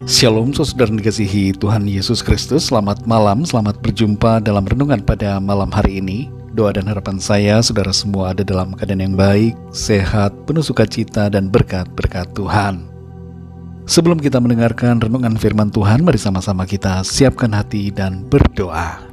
Shalom saudara dikasihi Tuhan Yesus Kristus. Selamat malam, selamat berjumpa dalam renungan pada malam hari ini. Doa dan harapan saya saudara semua ada dalam keadaan yang baik, sehat, penuh sukacita dan berkat-berkat Tuhan. Sebelum kita mendengarkan renungan firman Tuhan, mari sama-sama kita siapkan hati dan berdoa.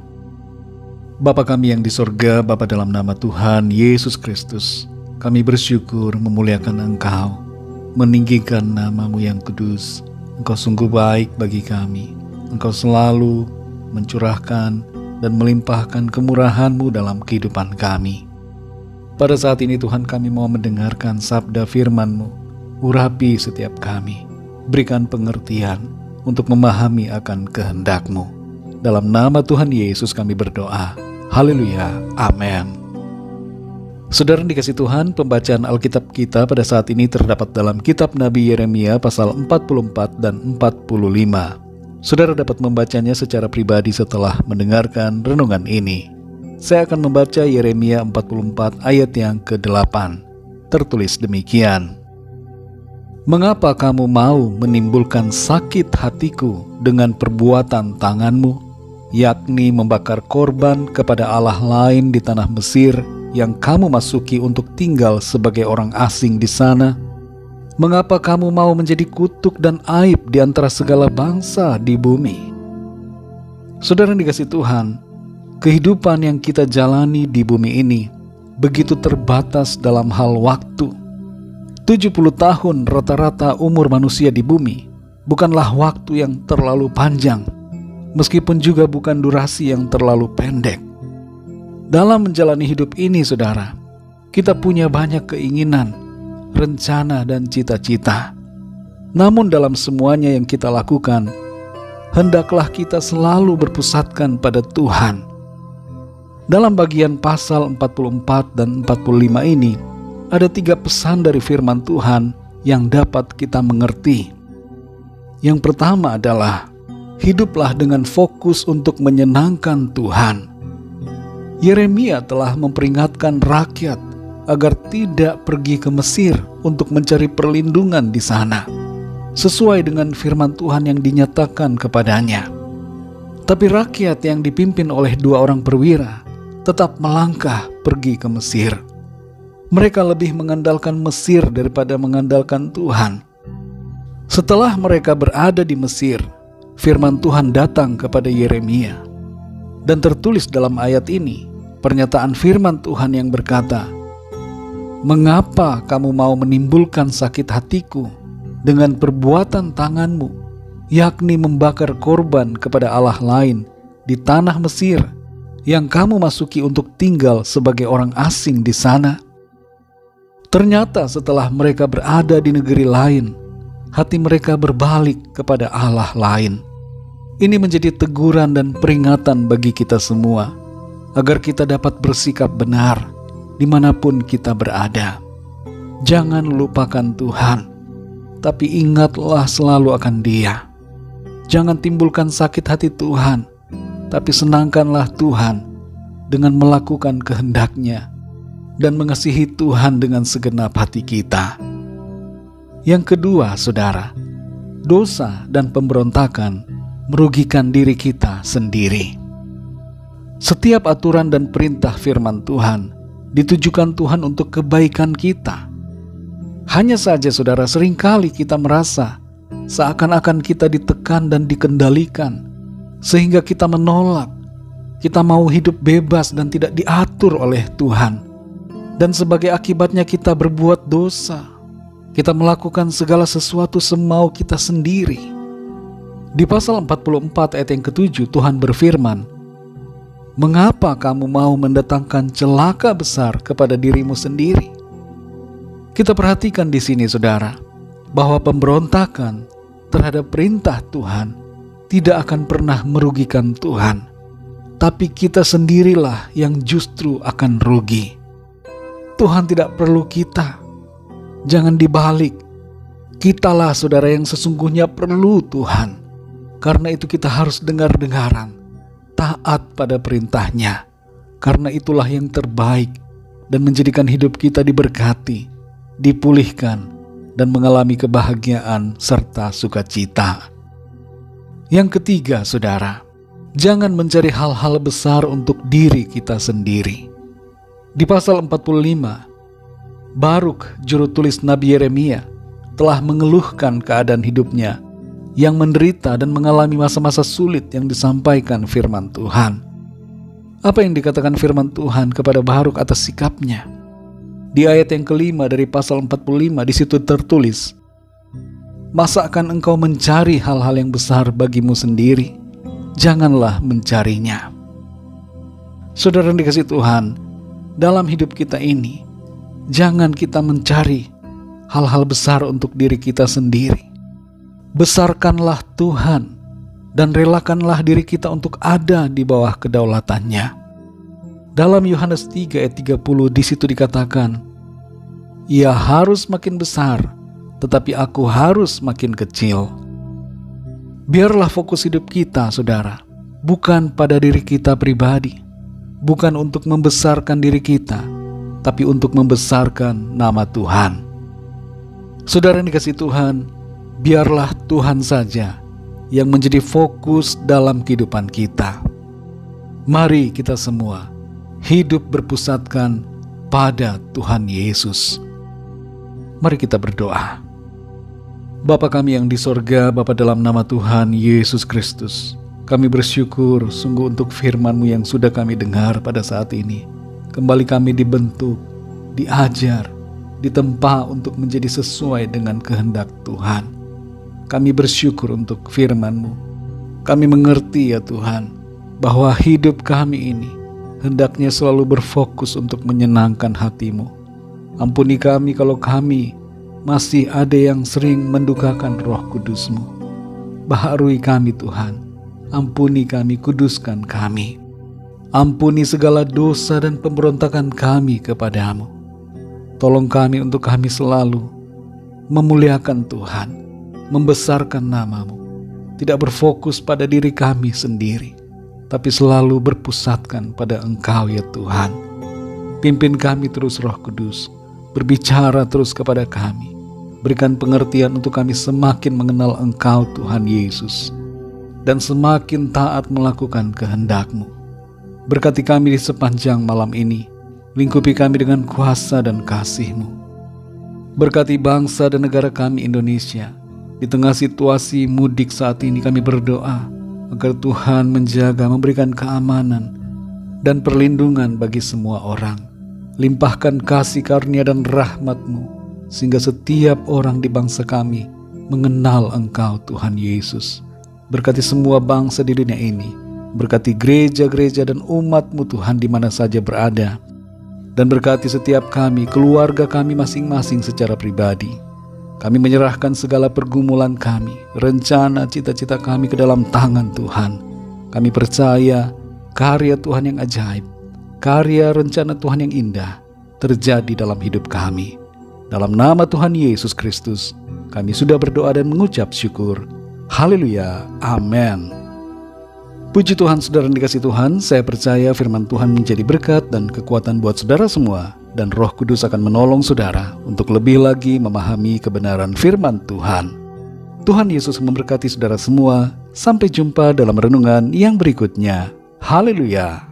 Bapa kami yang di sorga, Bapa dalam nama Tuhan Yesus Kristus, kami bersyukur memuliakan Engkau, meninggikan nama-Mu yang kudus. Engkau sungguh baik bagi kami. Engkau selalu mencurahkan dan melimpahkan kemurahan-Mu dalam kehidupan kami. Pada saat ini Tuhan, kami mau mendengarkan sabda firman-Mu. Urapi setiap kami. Berikan pengertian untuk memahami akan kehendak-Mu. Dalam nama Tuhan Yesus kami berdoa. Haleluya. Amin. Saudara dikasih Tuhan, pembacaan Alkitab kita pada saat ini terdapat dalam kitab Nabi Yeremia pasal 44 dan 45. Saudara dapat membacanya secara pribadi setelah mendengarkan renungan ini. Saya akan membaca Yeremia 44 ayat yang ke-8. Tertulis demikian. Mengapa kamu mau menimbulkan sakit hatiku dengan perbuatan tanganmu, yakni membakar korban kepada Allah lain di tanah Mesir, yang kamu masuki untuk tinggal sebagai orang asing di sana? Mengapa kamu mau menjadi kutuk dan aib di antara segala bangsa di bumi? Saudara dikasih Tuhan, kehidupan yang kita jalani di bumi ini begitu terbatas dalam hal waktu. 70 tahun rata-rata umur manusia di bumi bukanlah waktu yang terlalu panjang, meskipun juga bukan durasi yang terlalu pendek. Dalam menjalani hidup ini, saudara, kita punya banyak keinginan, rencana, dan cita-cita. Namun dalam semuanya yang kita lakukan, hendaklah kita selalu berpusatkan pada Tuhan. Dalam bagian pasal 44 dan 45 ini, ada 3 pesan dari firman Tuhan yang dapat kita mengerti. Yang pertama adalah, hiduplah dengan fokus untuk menyenangkan Tuhan. Yeremia telah memperingatkan rakyat agar tidak pergi ke Mesir untuk mencari perlindungan di sana, sesuai dengan firman Tuhan yang dinyatakan kepadanya. Tapi rakyat yang dipimpin oleh 2 orang perwira tetap melangkah pergi ke Mesir. Mereka lebih mengandalkan Mesir daripada mengandalkan Tuhan. Setelah mereka berada di Mesir, firman Tuhan datang kepada Yeremia. Dan tertulis dalam ayat ini, pernyataan firman Tuhan yang berkata, "Mengapa kamu mau menimbulkan sakit hatiku dengan perbuatan tanganmu, yakni membakar korban kepada Allah lain di tanah Mesir, yang kamu masuki untuk tinggal sebagai orang asing di sana?" Ternyata setelah mereka berada di negeri lain, hati mereka berbalik kepada Allah lain. Ini menjadi teguran dan peringatan bagi kita semua, agar kita dapat bersikap benar dimanapun kita berada. Jangan lupakan Tuhan, tapi ingatlah selalu akan Dia. Jangan timbulkan sakit hati Tuhan, tapi senangkanlah Tuhan dengan melakukan kehendak-Nya dan mengasihi Tuhan dengan segenap hati kita. Yang kedua, saudara, dosa dan pemberontakan merugikan diri kita sendiri. Setiap aturan dan perintah firman Tuhan ditujukan Tuhan untuk kebaikan kita. Hanya saja saudara, seringkali kita merasa seakan-akan kita ditekan dan dikendalikan, sehingga kita menolak. Kita mau hidup bebas dan tidak diatur oleh Tuhan. Dan sebagai akibatnya kita berbuat dosa. Kita melakukan segala sesuatu semau kita sendiri. Di pasal 44 ayat yang ke-7 Tuhan berfirman, "Mengapa kamu mau mendatangkan celaka besar kepada dirimu sendiri?" Kita perhatikan di sini saudara, bahwa pemberontakan terhadap perintah Tuhan tidak akan pernah merugikan Tuhan, tapi kita sendirilah yang justru akan rugi. Tuhan tidak perlu kita. Jangan dibalik. Kitalah saudara yang sesungguhnya perlu Tuhan. Karena itu kita harus dengar-dengaran, taat pada perintah-Nya. Karena itulah yang terbaik dan menjadikan hidup kita diberkati, dipulihkan, dan mengalami kebahagiaan serta sukacita. Yang ketiga, saudara, jangan mencari hal-hal besar untuk diri kita sendiri. Di pasal 45, Baruk, juru tulis Nabi Yeremia, telah mengeluhkan keadaan hidupnya yang menderita dan mengalami masa-masa sulit yang disampaikan firman Tuhan. Apa yang dikatakan firman Tuhan kepada Baruk atas sikapnya? Di ayat yang kelima dari pasal 45 di situ tertulis, "Masakan engkau mencari hal-hal yang besar bagimu sendiri? Janganlah mencarinya." Saudara yang dikasihi Tuhan, dalam hidup kita ini, jangan kita mencari hal-hal besar untuk diri kita sendiri. Besarkanlah Tuhan dan relakanlah diri kita untuk ada di bawah kedaulatannya. Dalam Yohanes 3 ayat 30 di situ dikatakan, "Ia harus makin besar, tetapi aku harus makin kecil." Biarlah fokus hidup kita, saudara, bukan pada diri kita pribadi, bukan untuk membesarkan diri kita, tapi untuk membesarkan nama Tuhan. Saudara yang dikasihi Tuhan, biarlah Tuhan saja yang menjadi fokus dalam kehidupan kita. Mari kita semua hidup berpusatkan pada Tuhan Yesus. Mari kita berdoa. Bapa kami yang di sorga, Bapa, dalam nama Tuhan Yesus Kristus, kami bersyukur sungguh untuk firman-Mu yang sudah kami dengar pada saat ini. Kembali kami dibentuk, diajar, ditempa untuk menjadi sesuai dengan kehendak Tuhan. Kami bersyukur untuk firman-Mu. Kami mengerti ya Tuhan, bahwa hidup kami ini hendaknya selalu berfokus untuk menyenangkan hati-Mu. Ampuni kami kalau kami masih ada yang sering mendukakan Roh Kudus-Mu. Baharui kami Tuhan, ampuni kami, kuduskan kami. Ampuni segala dosa dan pemberontakan kami kepadamu. Tolong kami untuk kami selalu memuliakan Tuhan, membesarkan nama-Mu, tidak berfokus pada diri kami sendiri, tapi selalu berpusatkan pada Engkau ya Tuhan. Pimpin kami terus Roh Kudus, berbicara terus kepada kami. Berikan pengertian untuk kami semakin mengenal Engkau Tuhan Yesus, dan semakin taat melakukan kehendak-Mu. Berkati kami di sepanjang malam ini, lingkupi kami dengan kuasa dan kasih-Mu. Berkati bangsa dan negara kami Indonesia. Di tengah situasi mudik saat ini kami berdoa agar Tuhan menjaga, memberikan keamanan dan perlindungan bagi semua orang. Limpahkan kasih karunia dan rahmat-Mu, sehingga setiap orang di bangsa kami mengenal Engkau Tuhan Yesus. Berkati semua bangsa di dunia ini, berkati gereja-gereja dan umat-Mu Tuhan di mana saja berada, dan berkati setiap kami, keluarga kami masing-masing secara pribadi. Kami menyerahkan segala pergumulan kami, rencana cita-cita kami ke dalam tangan Tuhan. Kami percaya karya Tuhan yang ajaib, karya rencana Tuhan yang indah terjadi dalam hidup kami. Dalam nama Tuhan Yesus Kristus, kami sudah berdoa dan mengucap syukur. Haleluya, amin. Puji Tuhan, saudara yang dikasihi Tuhan, saya percaya firman Tuhan menjadi berkat dan kekuatan buat saudara semua, dan Roh Kudus akan menolong saudara untuk lebih lagi memahami kebenaran firman Tuhan. Tuhan Yesus memberkati saudara semua. Sampai jumpa dalam renungan yang berikutnya. Haleluya.